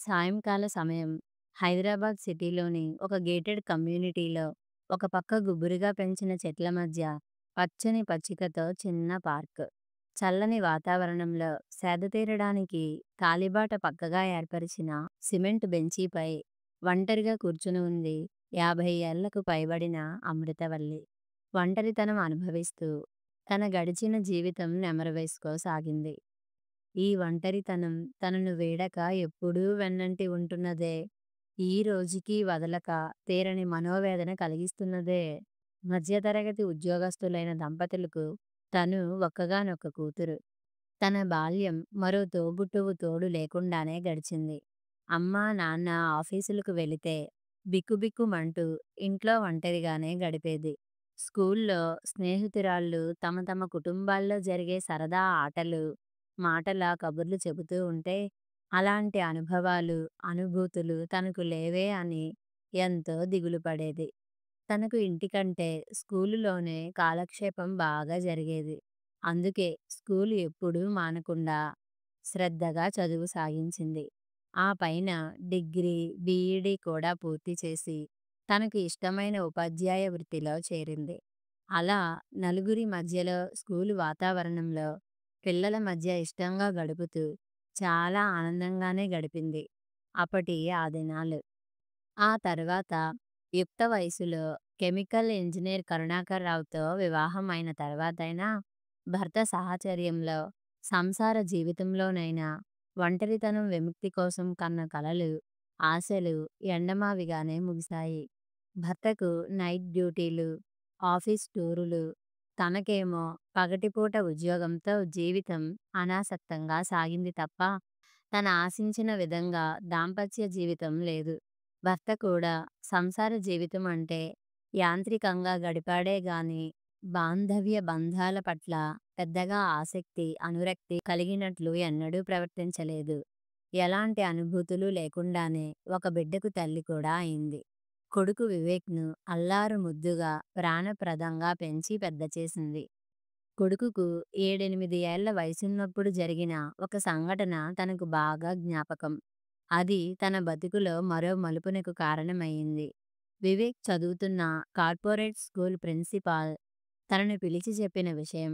సాయంకాల సమయం హైదరాబాద్ సిటీలోని ఒక గేటెడ్ కమ్యూనిటీలో ఒక పక్క గుబురుగా పెంచిన చెట్ల మధ్య పచ్చని పచ్చికతో చిన్న పార్క్. చల్లని వాతావరణంలో సేద తీరడానికి కాలిబాట పక్కగా ఏర్పరిచిన సిమెంట్ బెంచీపై ఒంటరిగా కూర్చుని ఉంది 50 ఏళ్లకు పైబడిన అమృతవల్లి. ఒంటరితనం అనుభవిస్తూ తన గడిచిన జీవితం నెమరవేసుకోసాగింది. ఈ ఒంటరితనం తనను వీడక ఎప్పుడూ వెన్నంటి ఉంటున్నదే. ఈ రోజుకీ వదలక తీరని మనోవేదన కలిగిస్తున్నదే. మధ్యతరగతి ఉద్యోగస్తులైన దంపతులకు తను ఒక్కగానొక్క కూతురు. తన బాల్యం మరో తోబుట్టువు తోడు లేకుండానే గడిచింది. అమ్మా, నాన్న ఆఫీసులకు వెళితే బిక్కుబిక్కుమంటూ ఇంట్లో ఒంటరిగానే గడిపేది. స్కూల్లో స్నేహితురాళ్ళు తమ తమ కుటుంబాల్లో జరిగే సరదా ఆటలు, మాటల కబుర్లు చెబుతూ ఉంటే అలాంటి అనుభవాలు, అనుభూతులు తనకు లేవే అని ఎంతో దిగులు పడేది. తనకు ఇంటికంటే స్కూలులోనే కాలక్షేపం బాగా జరిగేది. అందుకే స్కూలు ఎప్పుడూ మానకుండా శ్రద్ధగా చదువు సాగించింది. ఆ పైన డిగ్రీ, బీఈడీ కూడా పూర్తి చేసి తనకు ఇష్టమైన ఉపాధ్యాయ వృత్తిలో చేరింది. అలా నలుగురి మధ్యలో స్కూలు వాతావరణంలో పిల్లల మధ్య ఇష్టంగా గడుపుతూ చాలా ఆనందంగానే గడిపింది అప్పటి ఆ దినాలు. ఆ తర్వాత యుక్త వయసులో కెమికల్ ఇంజనీర్ కరుణాకర్ రావుతో వివాహం అయిన తర్వాతైనా భర్త సాహచర్యంలో సంసార జీవితంలోనైనా ఒంటరితనం విముక్తి కోసం కన్న కలలు, ఆశలు ఎండమావిగానే ముగిశాయి. భర్తకు నైట్ డ్యూటీలు, ఆఫీస్ టూరులు, తనకేమో పగటిపూట ఉద్యోగంతో జీవితం అనాసక్తంగా సాగింది తప్ప తను ఆశించిన విధంగా దాంపత్య జీవితం లేదు. భర్త కూడా సంసార జీవితం అంటే యాంత్రికంగా గడిపాడే గాని బాంధవ్య బంధాల పట్ల పెద్దగా ఆసక్తి, అనురక్తి కలిగినట్లు ఎన్నడూ ప్రవర్తించలేదు. ఎలాంటి అనుభూతులు లేకుండానే ఒక బిడ్డకు తల్లి కూడా అయింది. కొడుకు వివేక్‌ను అల్లారు ముద్దుగా, ప్రాణప్రదంగా పెంచి పెద్ద చేసింది. కొడుకుకు 7, 8 ఏళ్ల వయసున్నప్పుడు జరిగిన ఒక సంఘటన తనకు బాగా జ్ఞాపకం. అది తన బతుకులో మరో మలుపునకు కారణమయింది. వివేక్ చదువుతున్న కార్పొరేట్ స్కూల్ ప్రిన్సిపాల్ తనను పిలిచి చెప్పిన విషయం.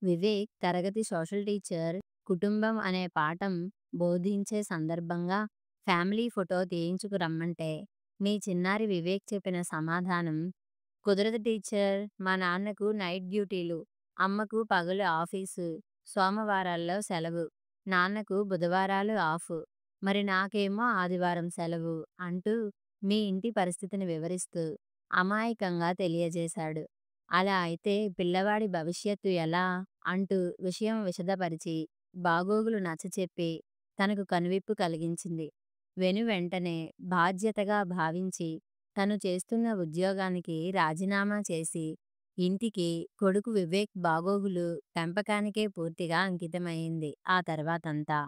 వివేక్ తరగతి సోషల్ టీచర్ కుటుంబం అనే పాఠం బోధించే సందర్భంగా ఫ్యామిలీ ఫోటో తీయించుకు రమ్మంటే మీ చిన్నారి వివేక్ చెప్పిన సమాధానం, కుదరదు టీచర్, మా నాన్నకు నైట్ డ్యూటీలు, అమ్మకు పగలు ఆఫీసు, సోమవారాల్లో సెలవు, నాన్నకు బుధవారాలు ఆఫ్, మరి నాకేమో ఆదివారం సెలవు అంటూ మీ ఇంటి పరిస్థితిని వివరిస్తూ అమాయకంగా తెలియజేశాడు. అలా అయితే పిల్లవాడి భవిష్యత్తు ఎలా అంటూ విషయం విశదపరిచి బాగోగులు నచ్చచెప్పి తనకు కనువిప్పు కలిగించింది. వెనువెంటనే బాధ్యతగా భావించి తను చేస్తున్న ఉద్యోగానికి రాజీనామా చేసి ఇంటికి కొడుకు వివేక్ బాగోగులు పెంపకానికే పూర్తిగా అంకితమైంది. ఆ తర్వాతంతా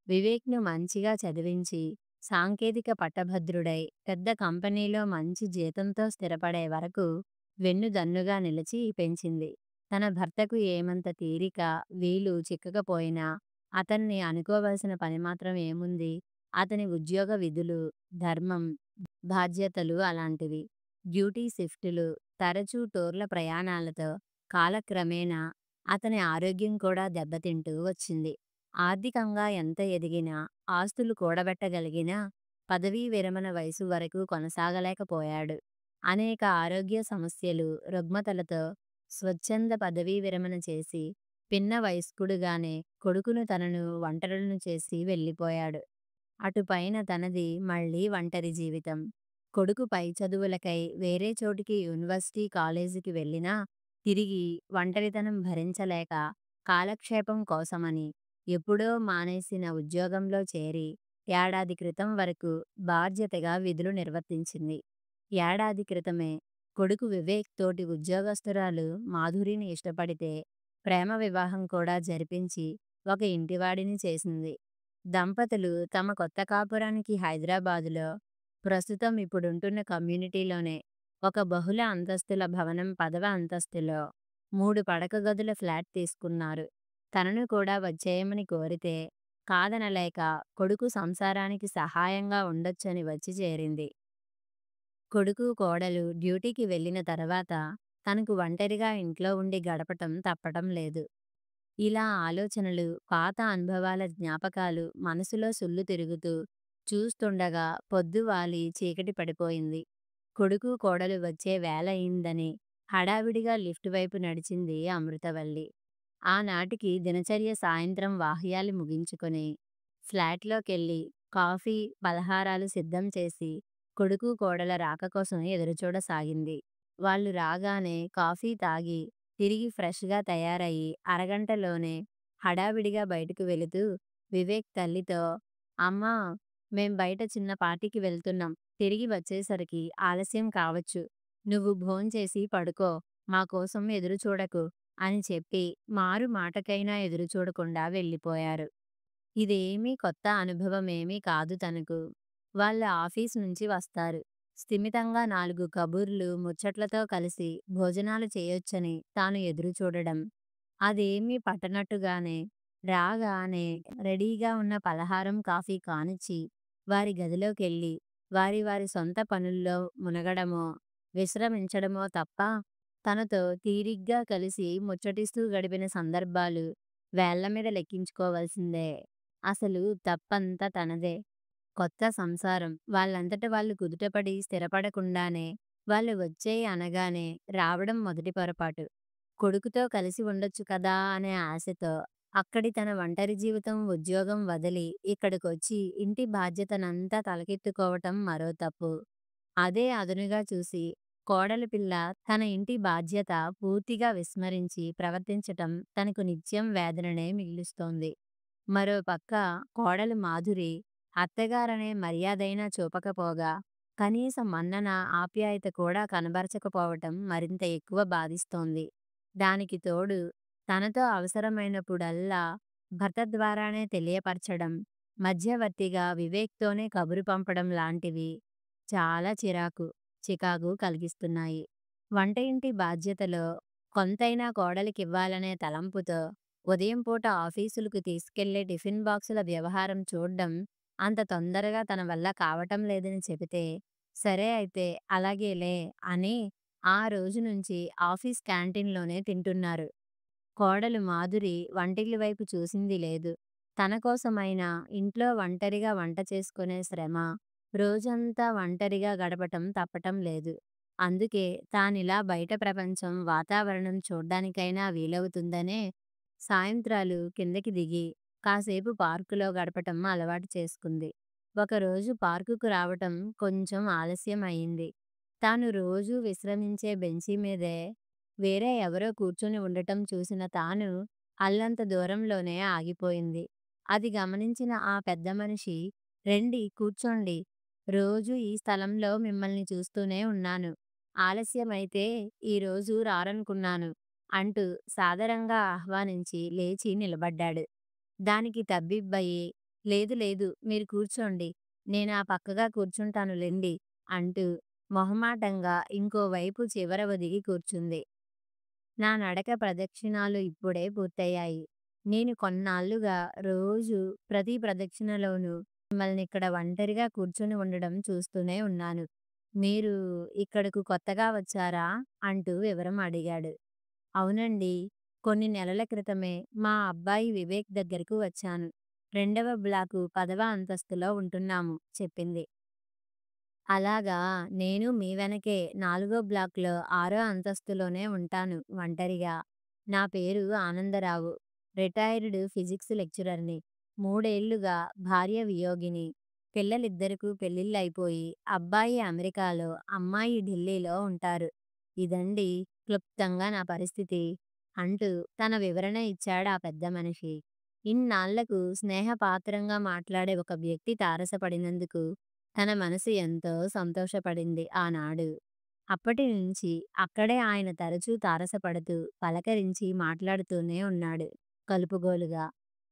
వివేక్‌ను మంచిగా చదివించి సాంకేతిక పట్టభద్రుడై పెద్ద కంపెనీలో మంచి జీతంతో స్థిరపడే వరకు వెన్నుదన్నుగా నిలిచి పెంచింది. తన భర్తకు ఏమంత తీరిక, వీలు చిక్కకపోయినా అతన్ని అనుకోవలసిన పని మాత్రం ఏముంది? అతని ఉద్యోగ విధులు, ధర్మం, బాధ్యతలు అలాంటివి. డ్యూటీ షిఫ్టులు, తరచూ టూర్ల ప్రయాణాలతో కాలక్రమేణా అతని ఆరోగ్యం కూడా దెబ్బతింటూ వచ్చింది. ఆర్థికంగా ఎంత ఎదిగినా, ఆస్తులు కూడబెట్టగలిగినా పదవీ విరమణ వయసు వరకు కొనసాగలేకపోయాడు. అనేక ఆరోగ్య సమస్యలు, రుగ్మతలతో స్వచ్ఛంద పదవీ విరమణ చేసి పిన్న వయస్కుడుగానే కొడుకును తనను ఒంటరులను చేసి వెళ్ళిపోయాడు. అటుపైన తనది మళ్ళీ ఒంటరి జీవితం. కొడుకు పై చదువులకై వేరే చోటికి యూనివర్సిటీ, కాలేజీకి వెళ్ళినా తిరిగి ఒంటరితనం భరించలేక కాలక్షేపం కోసమని ఎప్పుడో మానేసిన ఉద్యోగంలో చేరి ఏడాది క్రితం వరకు బాధ్యతగా విధులు నిర్వర్తించింది. ఏడాది క్రితమే కొడుకు వివేక్ తోటి ఉద్యోగస్తురాలు మాధురిని ఇష్టపడితే ప్రేమ వివాహం కూడా జరిపించి ఒక ఇంటివాడిని చేసింది. దంపతులు తమ కొత్త కాపురానికి హైదరాబాదులో, ప్రస్తుతం ఇప్పుడుంటున్న కమ్యూనిటీలోనే ఒక బహుళ అంతస్తుల భవనం 10వ అంతస్తులో 3 పడక గదుల ఫ్లాట్ తీసుకున్నారు. తనను కూడా వచ్చేయమని కోరితే కాదనలేక కొడుకు సంసారానికి సహాయంగా ఉండొచ్చని వచ్చి చేరింది. కొడుకు, కోడలు డ్యూటీకి వెళ్ళిన తర్వాత తనకు ఒంటరిగా ఇంట్లో ఉండి గడపటం తప్పటం లేదు. ఇలా ఆలోచనలు, పాత అనుభవాల జ్ఞాపకాలు మనసులో సుళ్ళు తిరుగుతూ చూస్తుండగా పొద్దువాలి చీకటి పడిపోయింది. కొడుకు, కోడలు వచ్చే వేళయిందని హడావిడిగా లిఫ్ట్ వైపు నడిచింది అమృతవల్లి. ఆనాటికి దినచర్య సాయంత్రం వాహ్యాలు ముగించుకొని ఫ్లాట్‌లోకెళ్ళి కాఫీ, పలహారాలు సిద్ధం చేసి కొడుకు, కోడల రాక కోసం ఎదురుచూడసాగింది. వాళ్ళు రాగానే కాఫీ తాగి తిరిగి ఫ్రెష్‌గా తయారయ్యి అరగంటలోనే హడావిడిగా బయటకు వెళుతూ వివేక్ తల్లితో, "అమ్మా! మేం బయట చిన్న పార్టీకి వెళ్తున్నాం. తిరిగి వచ్చేసరికి ఆలస్యం కావచ్చు. నువ్వు భోంచేసి పడుకో. మా కోసం ఎదురు చూడకు" అని చెప్పి మారు మాటకైనా ఎదురు చూడకుండా వెళ్ళిపోయారు. ఇదేమీ కొత్త అనుభవమేమీ కాదు తనకు. వాళ్ళ ఆఫీస్ నుంచి వస్తారు. స్థిమితంగా 4 కబుర్లు, ముచ్చట్లతో కలిసి భోజనాలు చేయొచ్చని తాను ఎదురు చూడడం. అదేమీ పట్టనట్టుగానే రాగానే రెడీగా ఉన్న పలహారం, కాఫీ కానిచ్చి వారి గదిలోకెళ్ళి వారి వారి సొంత పనుల్లో మునగడమో, విశ్రమించడమో తప్ప తనతో తీరిగ్గా కలిసి ముచ్చటిస్తూ గడిపిన సందర్భాలు వేళ్ళ మీద లెక్కించుకోవాల్సిందే. అసలు తప్పంతా తనదే. కొత్త సంసారం. వాళ్ళంతట వాళ్ళు కుదుటపడి స్థిరపడకుండానే వాళ్ళు వచ్చేయి అనగానే రావడం మొదటి పొరపాటు. కొడుకుతో కలిసి ఉండొచ్చు కదా అనే ఆశతో అక్కడి తన ఒంటరి జీవితం, ఉద్యోగం వదిలి ఇక్కడికొచ్చి ఇంటి బాధ్యతనంతా తలకెత్తుకోవటం మరో తప్పు. అదే అదునుగా చూసి కోడలి పిల్ల తన ఇంటి బాధ్యత పూర్తిగా విస్మరించి ప్రవర్తించటం తనకు నిత్యం వేదననే మిగులుస్తోంది. మరోపక్క కోడలు మాధురి అత్తగారనే మర్యాదైనా చూపకపోగా, కనీస మన్నన, ఆప్యాయత కూడా కనబరచకపోవటం మరింత ఎక్కువ బాధిస్తోంది. దానికి తోడు తనతో అవసరమైనప్పుడల్లా భర్త ద్వారానే తెలియపరచడం, మధ్యవర్తిగా వివేక్‌తోనే కబురు పంపడం లాంటివి చాలా చికాకు కలిగిస్తున్నాయి. వంట ఇంటి బాధ్యతలో కొంతైనా కోడలికివ్వాలనే తలంపుతో ఉదయం పూట ఆఫీసులకు తీసుకెళ్లే టిఫిన్ బాక్సుల వ్యవహారం చూడ్డం అంత తొందరగా తన వల్ల కావటం లేదని చెబితే, సరే అయితే అలాగేలే అని ఆ రోజు నుంచి ఆఫీస్ క్యాంటీన్‌లోనే తింటున్నారు. కోడలు మాధురి వంటిల్లు వైపు చూసింది లేదు. తన కోసమైనా ఇంట్లో ఒంటరిగా వంట చేసుకునే శ్రమ, రోజంతా ఒంటరిగా గడపటం తప్పటం లేదు. అందుకే తానిలా బయట ప్రపంచం, వాతావరణం చూడ్డానికైనా వీలవుతుందనే సాయంత్రాలు కిందకి దిగి కాసేపు పార్కులో గడపటం అలవాటు చేసుకుంది. ఒకరోజు పార్కుకు రావటం కొంచెం ఆలస్యం అయింది. తాను రోజూ విశ్రమించే బెంచీ మీదే వేరే ఎవరో కూర్చొని ఉండటం చూసిన తాను అల్లంత దూరంలోనే ఆగిపోయింది. అది గమనించిన ఆ పెద్ద మనిషి, "రండి కూర్చోండి. రోజూ ఈ స్థలంలో మిమ్మల్ని చూస్తూనే ఉన్నాను. ఆలస్యమైతే ఈరోజు రారనుకున్నాను" అంటూ సాదరంగా ఆహ్వానించి లేచి నిలబడ్డాడు. దానికి తబ్బిబ్బయి, "లేదు లేదు మీరు కూర్చోండి. నేనా పక్కగా కూర్చుంటాను లెండి" అంటూ మొహమాటంగా ఇంకోవైపు చివర ఒదిగి కూర్చుంది. నా నడక ప్రదక్షిణాలు ఇప్పుడే పూర్తయ్యాయి. నేను కొన్నాళ్లుగా రోజూ ప్రతి ప్రదక్షిణలోనూ మిమ్మల్నిక్కడ ఒంటరిగా కూర్చొని ఉండడం చూస్తూనే ఉన్నాను. మీరు ఇక్కడకు కొత్తగా వచ్చారా? అంటూ వివరం అడిగాడు. అవునండి. కొన్ని నెలల క్రితమే మా అబ్బాయి వివేక్ దగ్గరకు వచ్చాను. రెండవ బ్లాకు 10వ అంతస్తులో ఉంటున్నాము చెప్పింది. అలాగా నేను మీ వెనకే 4 బ్లాక్‌లో 6 అంతస్తులోనే ఉంటాను ఒంటరిగా. నా పేరు ఆనందరావు. Retired physics లెక్చరర్‌ని. 3 ఏళ్లుగా భార్య వియోగిని. పిల్లలిద్దరికూ పెళ్లిళ్లయిపోయి అబ్బాయి అమెరికాలో, అమ్మాయి ఢిల్లీలో ఉంటారు. ఇదండీ క్లుప్తంగా నా పరిస్థితి అంటూ తన వివరణ ఇచ్చాడా పెద్ద మనిషి. ఇన్నాళ్లకు స్నేహపాత్రంగా మాట్లాడే ఒక వ్యక్తి తారసపడినందుకు తన మనసు ఎంతో సంతోషపడింది ఆనాడు. అప్పటినుంచి అక్కడే ఆయన తరచూ తారసపడుతూ, పలకరించి మాట్లాడుతూనే ఉన్నాడు కలుపుగోలుగా.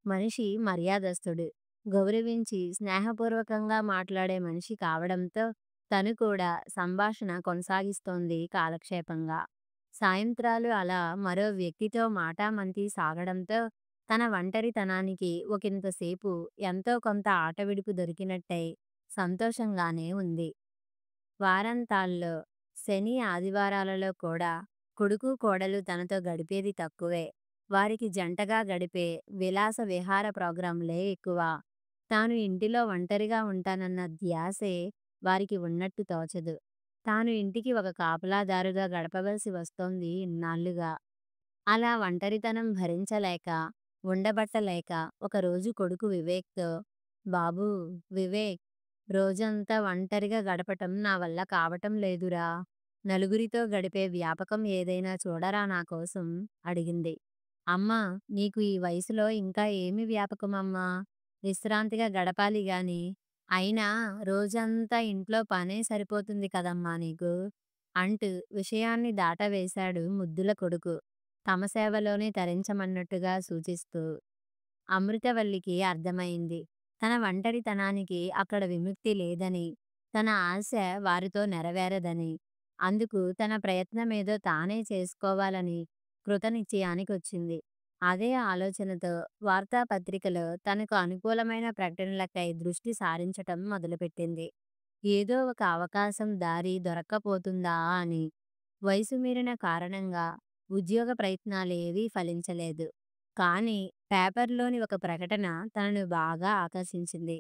మనిషి మర్యాదస్తుడు. గౌరవించి స్నేహపూర్వకంగా మాట్లాడే మనిషి కావడంతో తను కూడా సంభాషణ కొనసాగిస్తోంది కాలక్షేపంగా. సాయంత్రాలు అలా మరో వ్యక్తితో మాటామంతీ సాగడంతో తన ఒంటరితనానికి ఒకంతసేపు ఎంతో కొంత ఆటవిడుపు దొరికినట్టయి సంతోషంగానే ఉంది. వారాంతాల్లో శని, ఆదివారాలలో కూడా కొడుకు, కోడలు తనతో గడిపేది తక్కువే. వారికి జంటగా గడిపే విలాస విహార ప్రోగ్రాంలే ఎక్కువ. తాను ఇంటిలో ఒంటరిగా ఉంటానన్న ధ్యాసే వారికి ఉన్నట్టు తోచదు. తాను ఇంటికి ఒక కాపలాదారుగా గడపవలసి వస్తోంది ఇన్నాళ్లుగా. అలా ఒంటరితనం భరించలేక, ఉండబట్టలేక ఒకరోజు కొడుకు వివేక్‌తో, "బాబూ వివేక్, రోజంతా ఒంటరిగా గడపటం నా వల్ల కావటం లేదురా. నలుగురితో గడిపే వ్యాపకం ఏదైనా చూడరా నాకోసం" అడిగింది. "అమ్మా, నీకు ఈ వయసులో ఇంకా ఏమి వ్యాపకమమ్మా? విశ్రాంతిగా గడపాలి గాని. అయినా రోజంతా ఇంట్లో పనే సరిపోతుంది కదమ్మా నీకు" అంటూ విషయాన్ని దాటవేశాడు ముద్దుల కొడుకు, తమ సేవలోనే తరించమన్నట్టుగా సూచిస్తూ. అమృతవల్లికి అర్థమైంది. తన ఒంటరితనానికి అక్కడ విముక్తి లేదని, తన ఆశ వారితో నెరవేరదని. అందుకు తన ప్రయత్నమేదో తానే చేసుకోవాలని కృతనిశ్చయానికొచ్చింది. అదే ఆలోచనతో వార్తాపత్రికలో తనకు అనుకూలమైన ప్రకటనలకై దృష్టి సారించటం మొదలుపెట్టింది. ఏదో ఒక అవకాశం దారి దొరక్కపోతుందా అని. వయసు మీరిన కారణంగా ఉద్యోగ ప్రయత్నాలేవీ ఫలించలేదు. కానీ పేపర్‌లోని ఒక ప్రకటన తనను బాగా ఆకర్షించింది.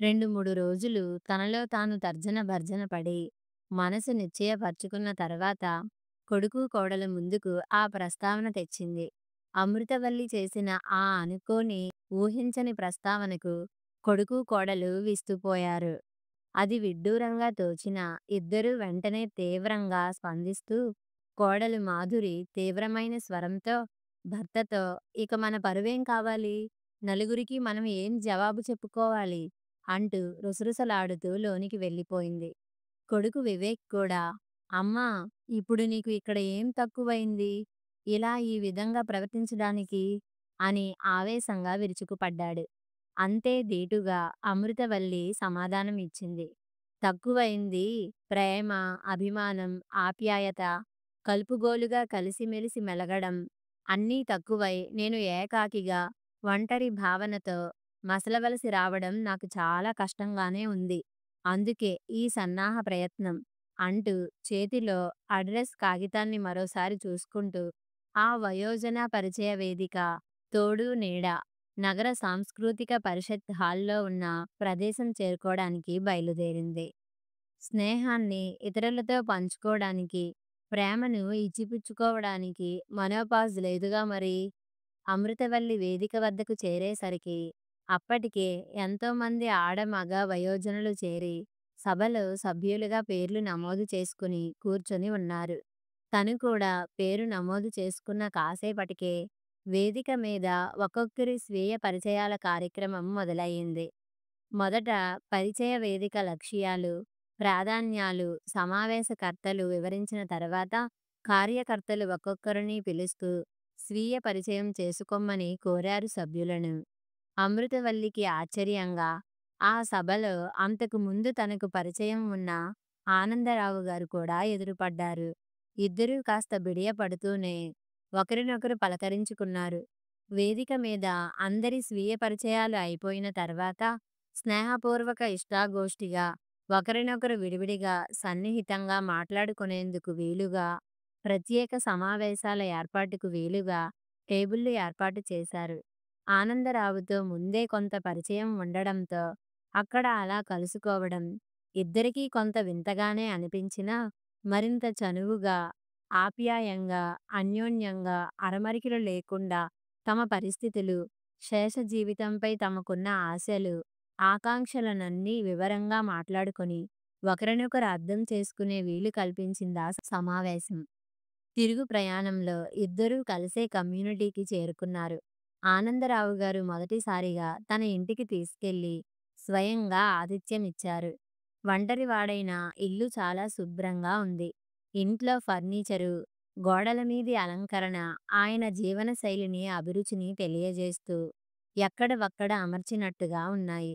2, 3 రోజులు తనలో తాను తర్జన భర్జన పడి, మనసు నిశ్చయపర్చుకున్న తర్వాత కొడుకు, కోడలు ముందుకు ఆ ప్రస్తావన తెచ్చింది. అమృతవల్లి చేసిన ఆ అనుకోని, ఊహించని ప్రస్తావనకు కొడుకు, కోడలు విస్తుపోయారు. అది విడ్డూరంగా తోచినా ఇద్దరూ వెంటనే తీవ్రంగా స్పందిస్తూ, కోడలు మాధురి తీవ్రమైన స్వరంతో భర్తతో, "ఇక మన పరువేం కావాలి? నలుగురికి మనం ఏం జవాబు చెప్పుకోవాలి?" అంటూ రుసరుసలాడుతూ లోనికి వెళ్ళిపోయింది. కొడుకు వివేక్ కూడా, "అమ్మా, ఇప్పుడు నీకు ఇక్కడ ఏం తక్కువైంది? ఇలా ఈ విధంగా ప్రవర్తించడానికి" అని ఆవేశంగా విరుచుకుపడ్డాడు. అంతే ధీటుగా అమృతవల్లి సమాధానం ఇచ్చింది. "తక్కువైంది ప్రేమ, అభిమానం, ఆప్యాయత, కలుపుగోలుగా కలిసిమెలిసి మెలగడం అన్నీ తక్కువై నేను ఏకాకిగా, ఒంటరి భావనతో మసలవలసి రావడం నాకు చాలా కష్టంగానే ఉంది. అందుకే ఈ సన్నాహ ప్రయత్నం" అంటూ చేతిలో అడ్రస్ కాగితాన్ని మరోసారి చూసుకుంటూ ఆ వయోజన పరిచయ వేదిక, తోడు నీడ, నగర సాంస్కృతిక పరిషత్ హాల్‌లో ఉన్న ప్రదేశం చేరుకోవడానికి బయలుదేరింది. స్నేహాన్ని ఇతరులతో పంచుకోవడానికి, ప్రేమను ఇచ్చిపుచ్చుకోవడానికి మనోపాజ్ లేదుగా మరి. అమృతవల్లి వేదిక వద్దకు చేరేసరికి అప్పటికే ఎంతోమంది ఆడ, మగ వయోజనులు చేరి సభలో సభ్యులుగా పేర్లు నమోదు చేసుకుని కూర్చొని ఉన్నారు. తను కూడా పేరు నమోదు చేసుకున్న కాసేపటికే వేదిక మీద ఒక్కొక్కరి స్వీయ పరిచయాల కార్యక్రమం మొదలయ్యింది. మొదట పరిచయ వేదిక లక్ష్యాలు, ప్రాధాన్యాలు సమావేశకర్తలు వివరించిన తర్వాత కార్యకర్తలు ఒక్కొక్కరిని పిలుస్తూ స్వీయ పరిచయం చేసుకోమని కోరారు సభ్యులను. అమృతవల్లికి ఆశ్చర్యంగా ఆ సభలో అంతకు ముందు తనకు పరిచయం ఉన్న ఆనందరావు గారు కూడా ఎదురుపడ్డారు. ఇద్దరూ కాస్త బిడియపడుతూనే ఒకరినొకరు పలకరించుకున్నారు. వేదిక మీద అందరి స్వీయ పరిచయాలు అయిపోయిన తర్వాత స్నేహపూర్వక ఇష్టాగోష్ఠిగా ఒకరినొకరు విడివిడిగా సన్నిహితంగా మాట్లాడుకునేందుకు వీలుగా, ప్రత్యేక సమావేశాల ఏర్పాటుకు వీలుగా టేబుళ్లు ఏర్పాటు చేశారు. ఆనందరావుతో ముందే కొంత పరిచయం ఉండడంతో అక్కడ అలా కలుసుకోవడం ఇద్దరికీ కొంత వింతగానే అనిపించినా మరింత చనువుగా, ఆప్యాయంగా, అన్యోన్యంగా, అరమరికలు లేకుండా తమ పరిస్థితులు, శేష జీవితంపై తమకున్న ఆశలు, ఆకాంక్షలనన్నీ వివరంగా మాట్లాడుకొని ఒకరినొకరు అర్థం చేసుకునే వీలు కల్పించిందా సమావేశం. తిరుగు ప్రయాణంలో ఇద్దరూ కలిసే కమ్యూనిటీకి చేరుకున్నారు. ఆనందరావు గారు మొదటిసారిగా తన ఇంటికి తీసుకెళ్లి స్వయంగా ఆతిథ్యమిచ్చారు. ఒంటరివాడైన ఇల్లు చాలా శుభ్రంగా ఉంది. ఇంట్లో ఫర్నిచరు, గోడల మీది అలంకరణ ఆయన జీవనశైలిని, అభిరుచిని తెలియజేస్తూ ఎక్కడవక్కడ అమర్చినట్టుగా ఉన్నాయి.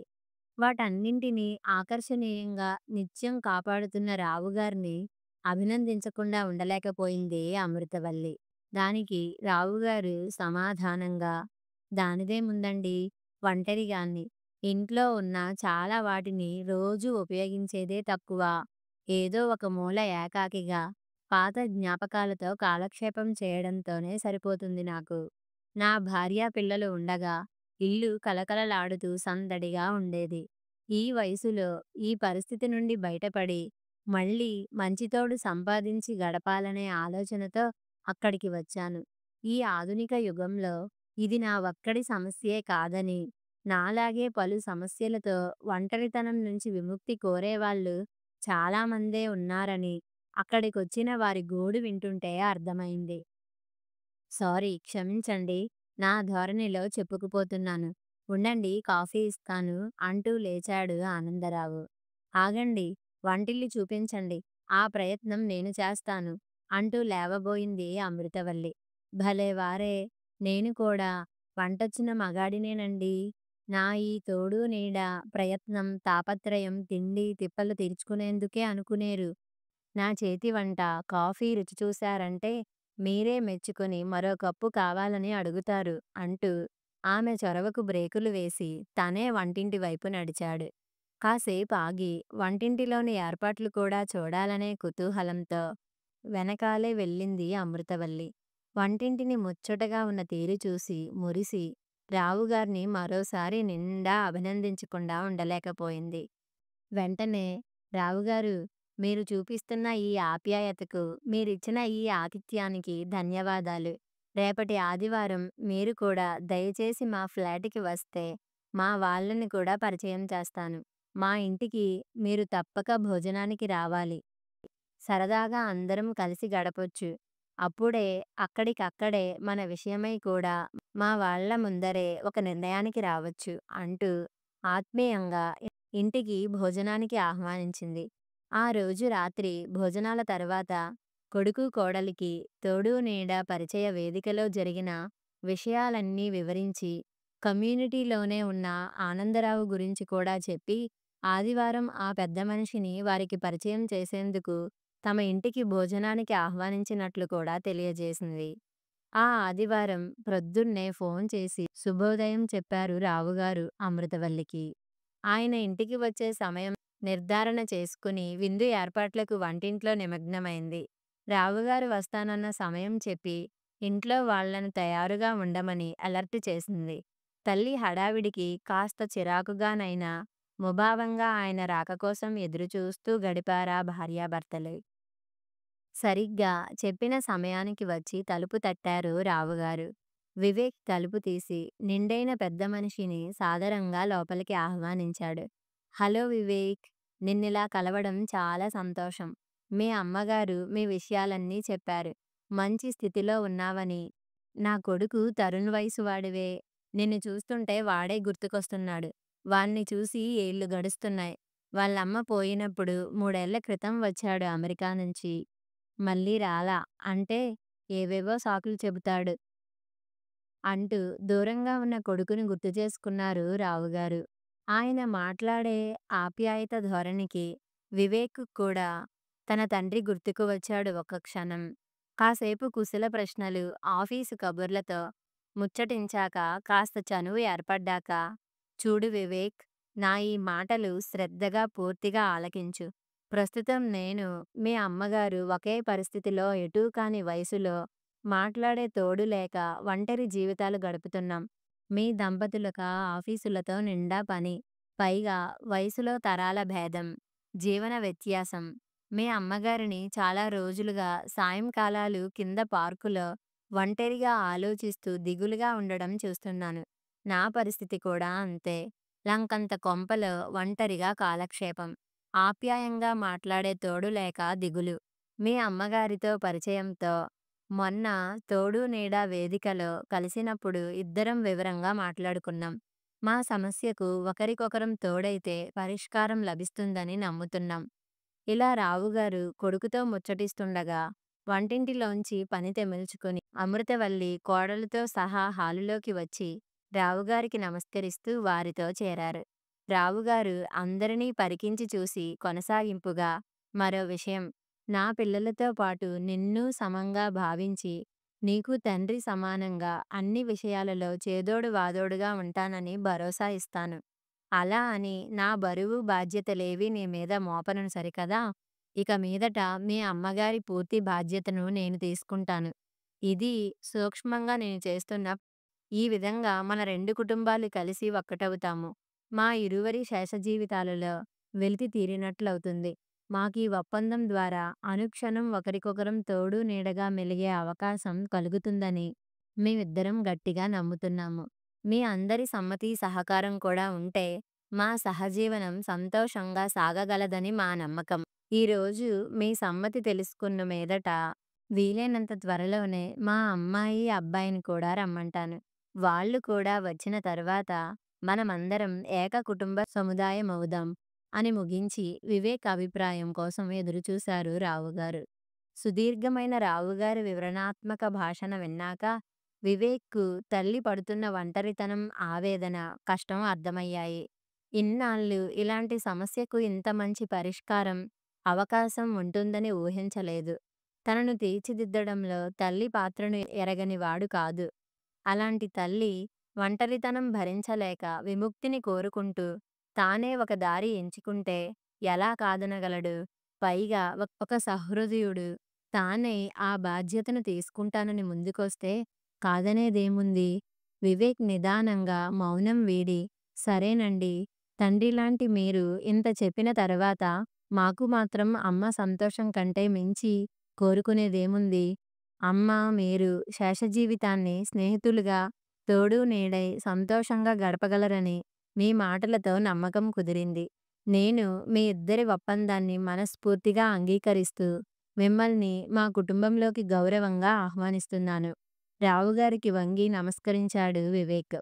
వాటన్నింటినీ ఆకర్షణీయంగా నిత్యం కాపాడుతున్న రావుగారిని అభినందించకుండా ఉండలేకపోయింది అమృతవల్లి. దానికి రావుగారు సమాధానంగా, దానిదేముందండి, ఒంటరిగాన్ని. ఇంట్లో ఉన్న చాలా వాటిని రోజూ ఉపయోగించేదే తక్కువ. ఏదో ఒక మూల ఏకాకిగా, పాత జ్ఞాపకాలతో కాలక్షేపం చేయడంతోనే సరిపోతుంది నాకు. నా భార్య, పిల్లలు ఉండగా ఇల్లు కలకలలాడుతూ సందడిగా ఉండేది. ఈ వయసులో ఈ పరిస్థితి నుండి బయటపడి, మళ్ళీ మంచితోడు సంపాదించి గడపాలనే ఆలోచనతో అక్కడికి వచ్చాను. ఈ ఆధునిక యుగంలో ఇది నా ఒక్కడి సమస్యే కాదని, నాలాగే పలు సమస్యలతో ఒంటరితనం నుంచి విముక్తి కోరేవాళ్ళు చాలామందే ఉన్నారని అక్కడికొచ్చిన వారి గోడు వింటుంటే అర్థమైంది. సారీ, క్షమించండి. నా ధోరణిలో చెప్పుకుపోతున్నాను. ఉండండి, కాఫీ ఇస్తాను అంటూ లేచాడు ఆనందరావు. ఆగండి, వంటిల్లు చూపించండి. ఆ ప్రయత్నం నేను చేస్తాను అంటూ లేవబోయింది అమృతవల్లి. భలేవారే! నేను కూడా వంటొచ్చిన మగాడినేనండీ. నా ఈ తోడు నీడ, ప్రయత్నం, తాపత్రయం తిండి తిప్పలు తీర్చుకునేందుకే అనుకునేరు. నా చేతి వంట, కాఫీ రుచి చూశారంటే మీరే మెచ్చుకొని మరో కప్పు కావాలని అడుగుతారు అంటూ ఆమె చొరవకు బ్రేకులు వేసి తనే వంటింటి వైపు నడిచాడు. కాసేపు ఆగి వంటింటిలోని ఏర్పాట్లు కూడా చూడాలనే కుతూహలంతో వెనకాలే వెళ్ళింది అమృతవల్లి. వంటింటిని ముచ్చటగా ఉన్న తీరు చూసి మురిసి రావుగారిని మరోసారి నిండా అభినందించకుండా ఉండలేకపోయింది. వెంటనే, రావుగారు, మీరు చూపిస్తున్న ఈ ఆప్యాయతకు, మీరిచ్చిన ఈ ఆతిథ్యానికి ధన్యవాదాలు. రేపటి ఆదివారం మీరు కూడా దయచేసి మా ఫ్లాటుకి వస్తే మా వాళ్ళని కూడా పరిచయం చేస్తాను. మా ఇంటికి మీరు తప్పక భోజనానికి రావాలి. సరదాగా అందరం కలిసి గడపొచ్చు. అప్పుడే అక్కడికక్కడే మన విషయమై కూడా మా వాళ్ళ ముందరే ఒక నిర్ణయానికి రావచ్చు అంటూ ఆత్మీయంగా ఇంటికి భోజనానికి ఆహ్వానించింది. ఆ రోజు రాత్రి భోజనాల తర్వాత కొడుకు కోడలికి తోడు నీడ పరిచయ వేదికలో జరిగిన విషయాలన్నీ వివరించి, కమ్యూనిటీలోనే ఉన్న ఆనందరావు గురించి కూడా చెప్పి, ఆదివారం ఆ పెద్ద మనిషిని వారికి పరిచయం చేసేందుకు తమ ఇంటికి భోజనానికి ఆహ్వానించినట్లు కూడా తెలియజేసింది. ఆ ఆదివారం ప్రొద్దున్నే ఫోన్ చేసి శుభోదయం చెప్పారు రావుగారు అమృతవల్లికి. ఆయన ఇంటికి వచ్చే సమయం నిర్ధారణ చేసుకుని విందు ఏర్పాట్లకు వంటింట్లో నిమగ్నమైంది. రావుగారు వస్తానన్న సమయం చెప్పి ఇంట్లో వాళ్లను తయారుగా ఉండమని అలర్ట్ చేసింది. తల్లి హడావిడికి కాస్త చిరాకుగానైనా ముభావంగా ఆయన రాక కోసం ఎదురుచూస్తూ గడిపారా భార్యాభర్తలు. సరిగ్గా చెప్పిన సమయానికి వచ్చి తలుపు తట్టారు రావుగారు. వివేక్ తలుపు తీసి నిండైన పెద్ద మనిషిని సాదరంగా లోపలికి ఆహ్వానించాడు. హలో వివేక్, నిన్నిలా కలవడం చాలా సంతోషం. మీ అమ్మగారు మీ విషయాలన్నీ చెప్పారు. మంచి స్థితిలో ఉన్నావని. నా కొడుకు తరుణ్ వయసు వాడివే. నిన్ను చూస్తుంటే వాడే గుర్తుకొస్తున్నాడు. వాణ్ణి చూసి ఏళ్ళు గడుస్తున్నాయి. వాళ్ళమ్మ పోయినప్పుడు 3 ఏళ్ల క్రితం వచ్చాడు అమెరికా నుంచి. మళ్ళీ రాలా అంటే ఏవేవో సాకులు చెబుతాడు అంటూ దూరంగా ఉన్న కొడుకుని గుర్తు చేసుకున్నారు రావుగారు. ఆయన మాట్లాడే ఆప్యాయత ధోరణికి వివేక్ కూడా తన తండ్రి గుర్తుకు వచ్చాడు ఒక్క క్షణం. కాసేపు కుశల ప్రశ్నలు, ఆఫీసు కబుర్లతో ముచ్చటించాక కాస్త చనువు ఏర్పడ్డాక, చూడు వివేక్, నా ఈ మాటలు శ్రద్ధగా పూర్తిగా ఆలకించు. ప్రస్తుతం నేను, మీ అమ్మగారు ఒకే పరిస్థితిలో ఎటూ కాని వయసులో మాట్లాడే తోడు లేక ఒంటరి జీవితాలు గడుపుతున్నాం. మీ దంపతులక ఆఫీసులతో నిండా పని. పైగా వయసులో తరాల భేదం, జీవన వ్యత్యాసం. మీ అమ్మగారిని చాలా రోజులుగా సాయంకాలాలు కింద పార్కులో ఒంటరిగా ఆలోచిస్తూ దిగులుగా ఉండడం చూస్తున్నాను. నా పరిస్థితి కూడా అంతే. లంకంత కొంపలో ఒంటరిగా కాలక్షేపం. ఆప్యాయంగా మాట్లాడే తోడు లేక దిగులు. మీ అమ్మగారితో పరిచయంతో మొన్న తోడు నీడ వేదికలో కలిసినప్పుడు ఇద్దరం వివరంగా మాట్లాడుకున్నాం. మా సమస్యకు ఒకరికొకరం తోడైతే పరిష్కారం లభిస్తుందని నమ్ముతున్నాం. ఇలా రావుగారు కొడుకుతో ముచ్చటిస్తుండగా వంటింటిలోంచి పని తెమిల్చుకుని అమృతవల్లి కోడలుతో సహా హాలులోకి వచ్చి రావుగారికి నమస్కరిస్తూ వారితో చేరారు. రావుగారు అందరినీ పరికించి చూసి కొనసాగింపుగా, మరో విషయం, నా పిల్లలతో పాటు నిన్నూ సమంగా భావించి నీకు తండ్రి సమానంగా అన్ని విషయాలలో చేదోడు వాదోడుగా ఉంటానని భరోసా ఇస్తాను. అలా అని నా బరువు బాధ్యతలేవీ నీ మీద మోపను సరికదా! ఇక మీదట మీ అమ్మగారి పూర్తి బాధ్యతను నేను తీసుకుంటాను. ఇది సూక్ష్మంగా నేను చేస్తున్న ఈ విధంగా మన 2 కుటుంబాలు కలిసి ఒక్కటవుతాము. మా ఇరువురి శేష జీవితాలలో వెలితి తీరినట్లవుతుంది. మాకీ ఒప్పందం ద్వారా అనుక్షణం ఒకరికొకరం తోడు నీడగా మెలిగే అవకాశం కలుగుతుందని మేమిద్దరం గట్టిగా నమ్ముతున్నాము. మీ అందరి సమ్మతి సహకారం కూడా ఉంటే మా సహజీవనం సంతోషంగా సాగగలదని మా నమ్మకం. ఈరోజు మీ సమ్మతి తెలుసుకున్న మీదట వీలైనంత త్వరలోనే మా అమ్మాయి, అబ్బాయిని కూడా రమ్మంటాను. వాళ్ళు కూడా వచ్చిన తర్వాత మనమందరం ఏక కుటుంబ సముదాయమవుదాం అని ముగించి వివేక్ అభిప్రాయం కోసం ఎదురుచూశారు రావుగారు. సుదీర్ఘమైన రావుగారి వివరణాత్మక భాషణ విన్నాక వివేక్‌కు తల్లి పడుతున్న ఒంటరితనం, ఆవేదన, కష్టం అర్థమయ్యాయి. ఇన్నాళ్ళు ఇలాంటి సమస్యకు ఇంత మంచి పరిష్కారం, అవకాశం ఉంటుందని ఊహించలేదు. తనను తీర్చిదిద్దడంలో తల్లి పాత్రను ఎరగని వాడు కాదు. అలాంటి తల్లి ఒంటరితనం భరించలేక విముక్తిని కోరుకుంటూ తానే ఒక దారి ఎంచుకుంటే ఎలా కాదనగలడు? పైగా ఒక సహృదయుడు తానే ఆ బాధ్యతను తీసుకుంటానని ముందుకొస్తే కాదనేదేముంది? వివేక్ నిదానంగా మౌనం వీడి, సరేనండి. తండ్రిలాంటి మీరు ఇంత చెప్పిన తర్వాత మాకు మాత్రం అమ్మ సంతోషం కంటే మించి కోరుకునేదేముంది? అమ్మ, మీరు శేషజీవితాన్ని స్నేహితులుగా తోడు నీడై సంతోషంగా గడపగలరని మీ మాటలతో నమ్మకం కుదిరింది. నేను మీ ఇద్దరి ఒప్పందాన్ని మనస్ఫూర్తిగా అంగీకరిస్తూ మిమ్మల్ని మా కుటుంబంలోకి గౌరవంగా ఆహ్వానిస్తున్నాను. రావుగారికి వంగి నమస్కరించాడు వివేక్.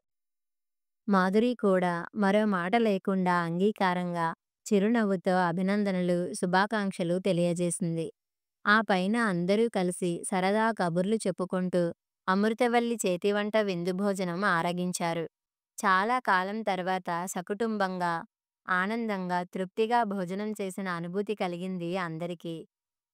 మాధురి కూడా మరో మాట లేకుండా అంగీకారంగా చిరునవ్వుతో అభినందనలు, శుభాకాంక్షలు తెలియజేసింది. ఆ పైన అందరూ కలిసి సరదా కబుర్లు చెప్పుకుంటూ అమృతవల్లి చేతివంట విందు భోజనం ఆరగించారు. చాలా కాలం తర్వాత సకుటుంబంగా, ఆనందంగా, తృప్తిగా భోజనం చేసిన అనుభూతి కలిగింది అందరికీ.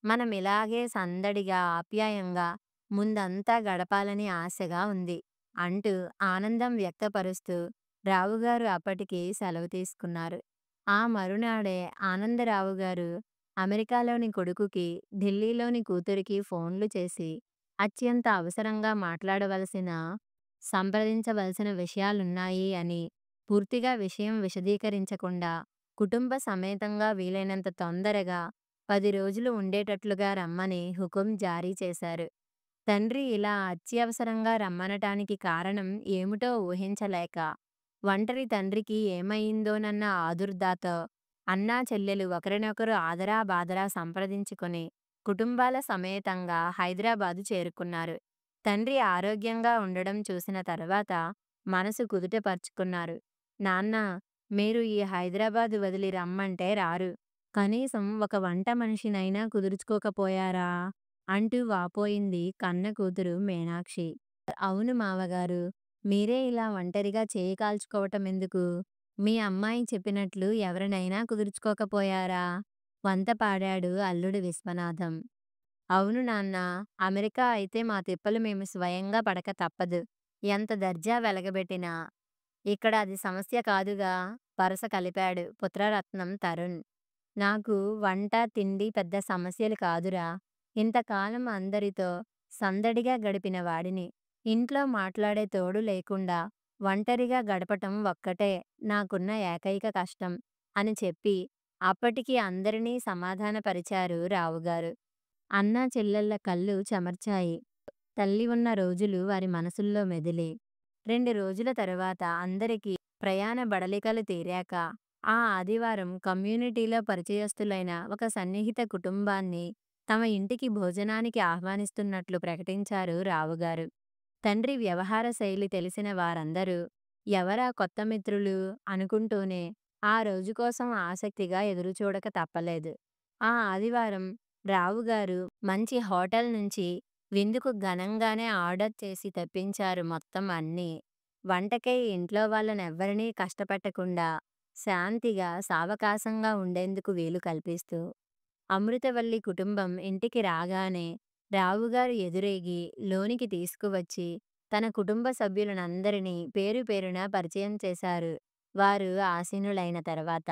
మనమిలాగే సందడిగా, ఆప్యాయంగా ముందంతా గడపాలని ఆశగా ఉంది అంటూ ఆనందం వ్యక్తపరుస్తూ రావుగారు అప్పటికి సెలవు తీసుకున్నారు. ఆ మరునాడే ఆనందరావుగారు అమెరికాలోని కొడుకుకి, ఢిల్లీలోని కూతురికి ఫోన్లు చేసి అత్యంత అవసరంగా మాట్లాడవలసిన, సంప్రదించవలసిన విషయాలున్నాయి అని పూర్తిగా విషయం విశదీకరించకుండా కుటుంబ సమేతంగా వీలైనంత తొందరగా 10 రోజులు ఉండేటట్లుగా రమ్మని హుకుం జారీ చేశారు. తండ్రి ఇలా అత్యవసరంగా రమ్మనటానికి కారణం ఏమిటో ఊహించలేక, ఒంటరి తండ్రికి ఏమయిందోనన్న ఆదుర్దాతో అన్నా చెల్లెలు ఒకరినొకరు ఆదరాబాదరా సంప్రదించుకొని కుటుంబాల సమేతంగా హైదరాబాదు చేరుకున్నారు. తండ్రి ఆరోగ్యంగా ఉండడం చూసిన తర్వాత మనసు కుదుటపర్చుకున్నారు. నాన్నా, మీరు ఈ హైదరాబాదు వదిలి రమ్మంటే రారు. కనీసం ఒక వంట మనిషినైనా కుదుర్చుకోకపోయారా? అంటూ వాపోయింది కన్న కూతురు మీనాక్షి. అవును మావగారు, మీరే ఇలా ఒంటరిగా చేయి కాల్చుకోవటమెందుకు? మీ అమ్మాయి చెప్పినట్లు ఎవరినైనా కుదుర్చుకోకపోయారా? వంత పాడాడు అల్లుడు విశ్వనాథం. అవును నాన్నా, అమెరికా అయితే మా తిప్పలు మేము స్వయంగా పడక తప్పదు. ఎంత దర్జా వెలగబెట్టినా ఇక్కడ అది సమస్య కాదుగా. వరస కలిపాడు పుత్రరత్నం తరుణ్. నాకు వంట, తిండి పెద్ద సమస్యలు కాదురా. ఇంతకాలం అందరితో సందడిగా గడిపిన వాడిని. ఇంట్లో మాట్లాడే తోడు లేకుండా ఒంటరిగా గడపటం ఒక్కటే నాకున్న ఏకైక కష్టం అని చెప్పి అప్పటికి అందరినీ సమాధానపరిచారు రావుగారు. అన్నా చెల్లెళ్ళ కళ్ళు చెమర్చాయి. తల్లి ఉన్న రోజులు వారి మనసుల్లో మెదిలి 2 రోజుల తరువాత అందరికీ ప్రయాణ బడలికలు తీరాక ఆ ఆదివారం కమ్యూనిటీలో పరిచయస్తులైన ఒక సన్నిహిత కుటుంబాన్ని తమ ఇంటికి భోజనానికి ఆహ్వానిస్తున్నట్లు ప్రకటించారు రావుగారు. తండ్రి వ్యవహార శైలి తెలిసిన వారందరూ ఎవరా కొత్త మిత్రులు అనుకుంటూనే ఆ రోజు కోసం ఆసక్తిగా ఎదురుచూడక తప్పలేదు. ఆ ఆదివారం రావుగారు మంచి హోటల్ నుంచి విందుకు ఘనంగానే ఆర్డర్ చేసి తెప్పించారు మొత్తం అన్నీ. వంటకై ఇంట్లో వాళ్ళనెవ్వరినీ కష్టపెట్టకుండా శాంతిగా, సావకాశంగా ఉండేందుకు వీలు కల్పిస్తూ అమృతవల్లి కుటుంబం ఇంటికి రాగానే రావుగారు ఎదురేగి లోనికి తీసుకువచ్చి తన కుటుంబ సభ్యులనందరినీ పేరు పేరున పరిచయం చేశారు. వారు ఆసీనులైన తర్వాత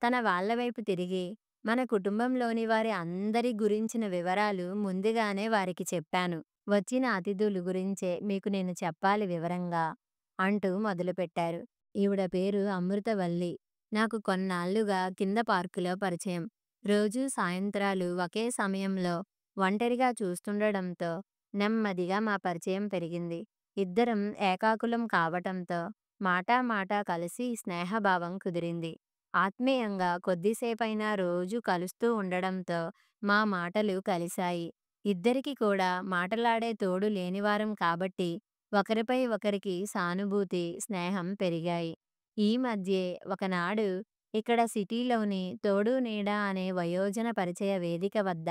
తన వాళ్ళ వైపు తిరిగి, మన కుటుంబంలోని వారి అందరి గురించిన వివరాలు ముందుగానే వారికి చెప్పాను. వచ్చిన అతిథులు గురించే మీకు నేను చెప్పాలి వివరంగా అంటూ మొదలుపెట్టారు. ఈవిడ పేరు అమృతవల్లి. నాకు కొన్నాళ్లుగా కింద పార్కులో పరిచయం. రోజూ సాయంత్రాలు ఒకే సమయంలో ఒంటరిగా చూస్తుండడంతో నెమ్మదిగా మా పరిచయం పెరిగింది. ఇద్దరం ఏకాకులం కావటంతో మాటా మాటా కలిసి స్నేహభావం కుదిరింది. ఆత్మీయంగా కొద్దిసేపైనా రోజూ కలుస్తూ ఉండడంతో మా మాటలు కలిశాయి. ఇద్దరికీ కూడా మాటలాడే తోడు లేనివారం కాబట్టి ఒకరిపై ఒకరికి సానుభూతి, స్నేహం పెరిగాయి. ఈ మధ్యే ఒకనాడు ఇక్కడ సిటీలోని తోడు నీడ అనే వయోజన పరిచయ వేదిక వద్ద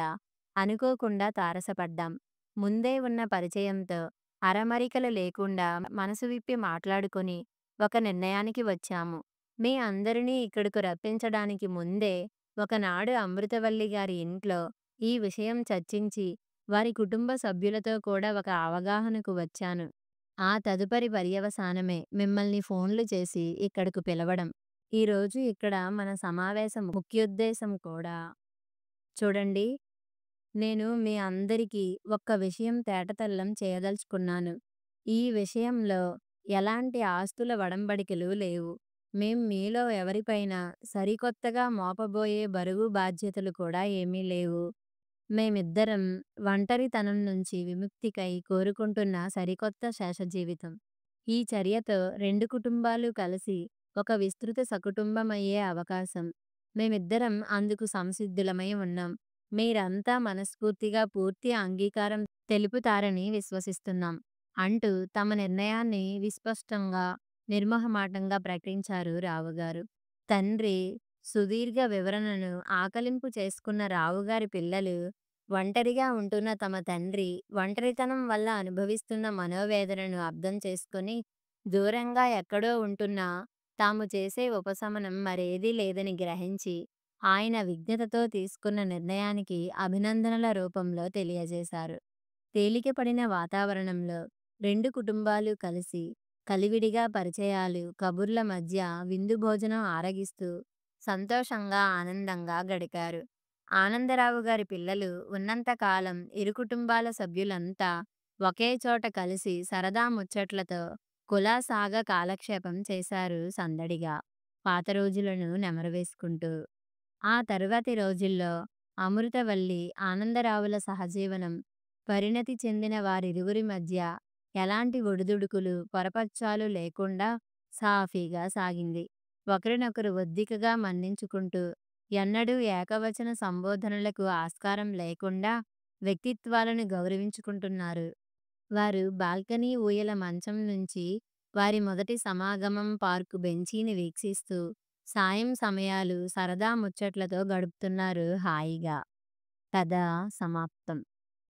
అనుకోకుండా తారసపడ్డాం. ముందే ఉన్న పరిచయంతో అరమరికలు లేకుండా మనసు విప్పి మాట్లాడుకొని ఒక నిర్ణయానికి వచ్చాము. మీ అందరినీ ఇక్కడకు రప్పించడానికి ముందే ఒకనాడు అమృతవల్లి గారి ఇంట్లో ఈ విషయం చర్చించి వారి కుటుంబ సభ్యులతో కూడా ఒక అవగాహనకు వచ్చాను. ఆ తదుపరి పర్యవసానమే మిమ్మల్ని ఫోన్లు చేసి ఇక్కడకు పిలవడం. ఈరోజు ఇక్కడ మన సమావేశం ముఖ్యోద్దేశం కూడా చూడండి. నేను మీ అందరికీ ఒక్క విషయం తేటతెల్లం చేయదలుచుకున్నాను. ఈ విషయంలో ఎలాంటి ఆస్తుల వడంబడికలు లేవు. మేం మీలో ఎవరిపైనా సరికొత్తగా మోపబోయే బరువు బాధ్యతలు కూడా ఏమీ లేవు. మేమిద్దరం ఒంటరితనం నుంచి విముక్తికై కోరుకుంటున్న సరికొత్త శేషజీవితం. ఈ చర్యతో 2 కుటుంబాలు కలిసి ఒక విస్తృత సకుటుంబమయ్యే అవకాశం. మేమిద్దరం అందుకు సంసిద్ధులమై ఉన్నాం. మీరంతా మనస్ఫూర్తిగా పూర్తి అంగీకారం తెలుపుతారని విశ్వసిస్తున్నాం అంటూ తమ నిర్ణయాన్ని విస్పష్టంగా, నిర్మొహమాటంగా ప్రకటించారు రావుగారు. తండ్రి సుదీర్ఘ వివరణను ఆకలింపు చేసుకున్న రావుగారి పిల్లలు ఒంటరిగా ఉంటున్న తమ తండ్రి ఒంటరితనం వల్ల అనుభవిస్తున్న మనోవేదనను అర్థం చేసుకొని దూరంగా ఎక్కడో ఉంటున్న తాము చేసే ఉపశమనం మరేదీ లేదని గ్రహించి ఆయన విజ్ఞతతో తీసుకున్న నిర్ణయానికి అభినందనల రూపంలో తెలియజేశారు. తేలికపడిన వాతావరణంలో 2 కుటుంబాలు కలిసి కలివిడిగా పరిచయాలు, కబుర్ల మధ్య విందు భోజనం ఆరగిస్తూ సంతోషంగా, ఆనందంగా గడిపారు. ఆనందరావు గారి పిల్లలు ఉన్నంతకాలం ఇరు కుటుంబాల సభ్యులంతా ఒకే చోట కలిసి సరదా ముచ్చట్లతో కులాసాగా కాలక్షేపం చేశారు సందడిగా, పాత రోజులను నెమరువేసుకుంటూ. ఆ తరువాతి రోజుల్లో అమృతవల్లి, ఆనందరావుల సహజీవనం పరిణతి చెందిన వారిరువురి మధ్య ఎలాంటి ఒడిదుడుకులు, పొరపచ్చాలు లేకుండా సాఫీగా సాగింది. ఒకరినొకరు ఒద్దికగా మన్నించుకుంటూ, ఎన్నడూ ఏకవచన సంబోధనలకు ఆస్కారం లేకుండా వ్యక్తిత్వాలను గౌరవించుకుంటున్నారు. వారు బాల్కనీ ఊయల మంచం నుంచి వారి మొదటి సమాగమం పార్కు బెంచీని వీక్షిస్తూ సాయం సమయాలు సరదా ముచ్చట్లతో గడుపుతున్నారు హాయిగా. కథ సమాప్తం.